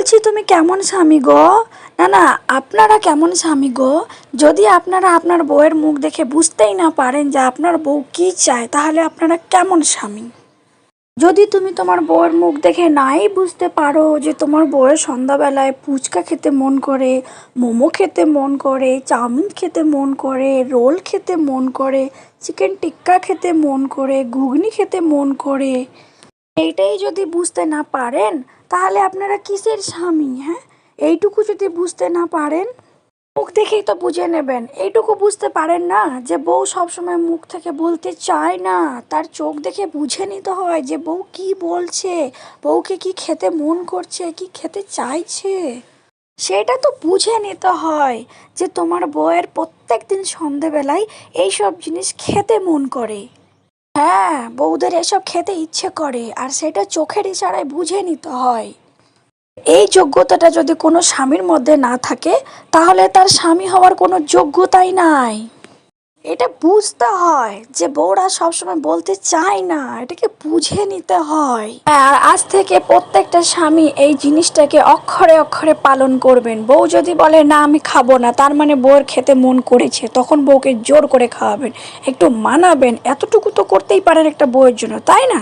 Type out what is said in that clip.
বলছি তুমি কেমন স্বামী গো? না না, আপনারা কেমন স্বামী গো? যদি আপনারা আপনার বউয়ের মুখ দেখে বুঝতেই না পারেন যে আপনার বউ কি চায়, তাহলে আপনারা কেমন স্বামী? যদি তুমি তোমার বউয়ের মুখ দেখে নাই বুঝতে পারো যে তোমার বউয়ের সন্ধ্যাবেলায় ফুচকা খেতে মন করে, মোমো খেতে মন করে, চাউমিন খেতে মন করে, রোল খেতে মন করে, চিকেন টিক্কা খেতে মন করে, ঘুগনি খেতে মন করে, এইটাই যদি বুঝতে না পারেন তাহলে আপনারা কিসের স্বামী? হ্যাঁ, এইটুকু যদি বুঝতে না পারেন, মুখ দেখেই তো বুঝে নেবেন। এইটুকু বুঝতে পারেন না যে বউ সবসময় মুখ থেকে বলতে চায় না, তার চোখ দেখে বুঝে নিতে হয় যে বউ কি বলছে, বউকে কি খেতে মন করছে, কি খেতে চাইছে, সেটা তো বুঝে নিতে হয়। যে তোমার বউয়ের প্রত্যেক দিন সন্ধেবেলায় এইসব জিনিস খেতে মন করে। হ্যাঁ, বউদের এসব খেতে ইচ্ছে করে, আর সেটা চোখের ইশারায় বুঝে নিতে হয়। এই যোগ্যতাটা যদি কোনো স্বামীর মধ্যে না থাকে, তাহলে তার স্বামী হওয়ার কোনো যোগ্যতাই নাই। এটা বুঝতে হয় যে বউরা সবসময় বলতে চায় না, এটাকে বুঝে নিতে হয়। আর আজ থেকে প্রত্যেকটা স্বামী এই জিনিসটাকে অক্ষরে অক্ষরে পালন করবেন। বউ যদি বলে না আমি খাবো না, তার মানে বউয়ের খেতে মন করেছে, তখন বউকে জোর করে খাওয়াবেন, একটু মানাবেন। এতটুকু তো করতেই পারেন একটা বউয়ের জন্য, তাই না?